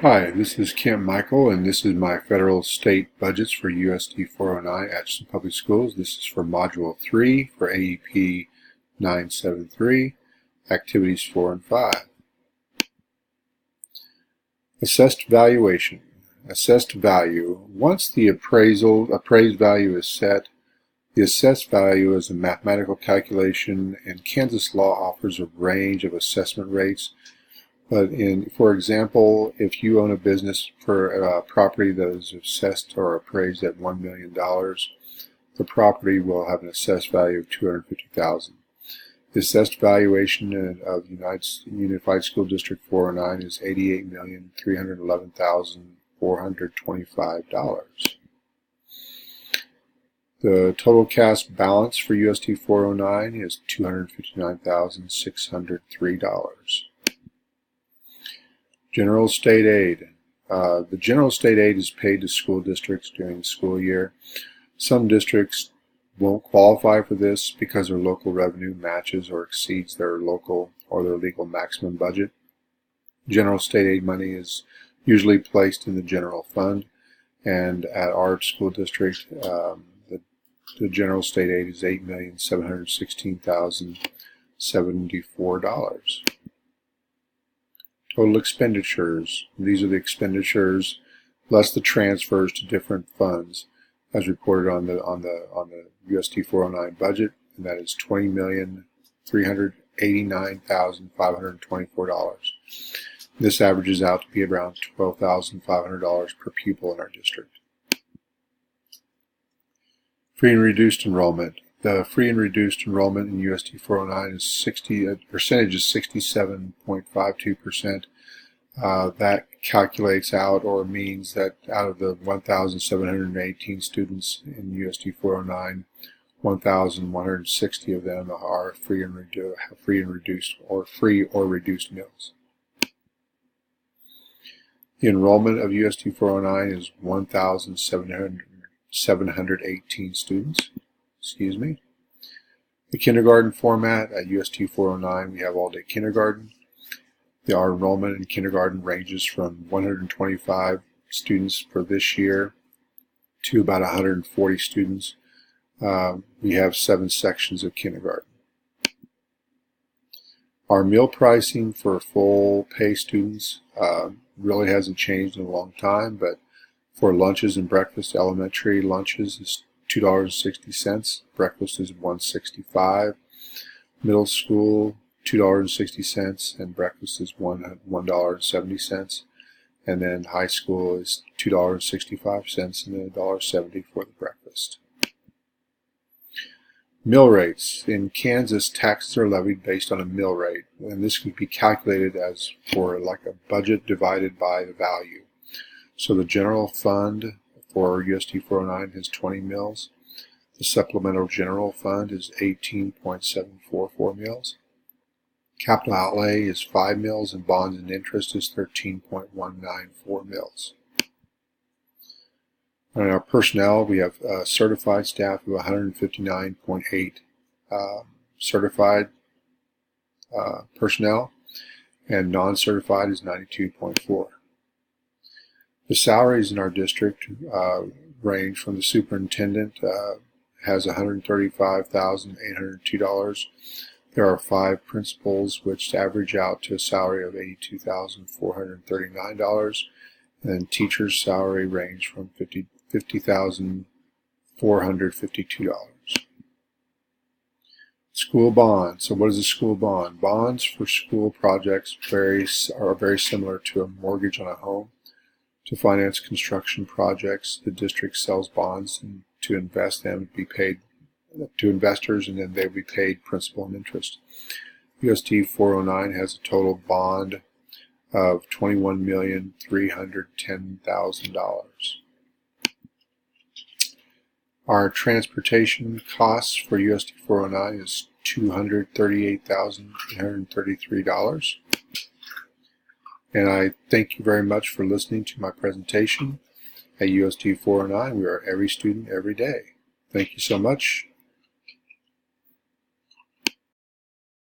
Hi, this is Kim Michael, and this is my federal state budgets for USD 409 Atchison Public Schools. This is for Module 3 for AEP 973, Activities 4 and 5. Assessed valuation. Assessed value. Once the appraised value is set, the assessed value is a mathematical calculation, and Kansas law offers a range of assessment rates. But for example, if you own a business for a property that is assessed or appraised at $1 million, the property will have an assessed value of $250,000. The assessed valuation of Unified School District 409 is $88,311,425. The total cash balance for USD 409 is $259,603. General state aid. The general state aid is paid to school districts during the school year. Some districts won't qualify for this because their local revenue matches or exceeds their local or their legal maximum budget. General state aid money is usually placed in the general fund, and at our school district, the general state aid is $8,716,074. Total expenditures. These are the expenditures less the transfers to different funds, as reported on the USD 409 budget, and that is $20,389,524. This averages out to be around $12,500 per pupil in our district. Free and reduced enrollment. The free and reduced enrollment in USD 409 is percentage is 67.52%. That calculates out or means that out of the 1,718 students in USD 409, 1,160 of them are free or reduced meals. The enrollment of USD 409 is 1,718 students. The kindergarten format at USD 409, we have all-day kindergarten. Our enrollment in kindergarten ranges from 125 students for this year to about 140 students. We have 7 sections of kindergarten. Our meal pricing for full pay students really hasn't changed in a long time, but for lunches and breakfast, elementary lunches is $2.60. Breakfast is $1.65. Middle school, $2.60, and breakfast is $1.70. And then high school is $2.65 and then $1.70 for the breakfast. Mill rates. In Kansas, taxes are levied based on a mill rate, and this could be calculated as for like a budget divided by the value. So the general fund for USD 409 has 20 mills. The supplemental general fund is 18.744 mills. Capital outlay is 5 mills, and bonds and interest is 13.194 mills. On our personnel, we have certified staff of 159.8 certified personnel, and non-certified is 92.4. The salaries in our district range from the superintendent has $135,802. There are 5 principals, which average out to a salary of $82,439, and teachers' salary range from $50,452. School bond. So what is a school bond? Bonds for school projects are very similar to a mortgage on a home. To finance construction projects, the district sells bonds and to invest them be paid to investors, and then they will be paid principal and interest. USD 409 has a total bond of $21,310,000. Our transportation costs for USD 409 is $238,833. And I thank you very much for listening to my presentation. At USD 409, we are every student, every day. Thank you so much.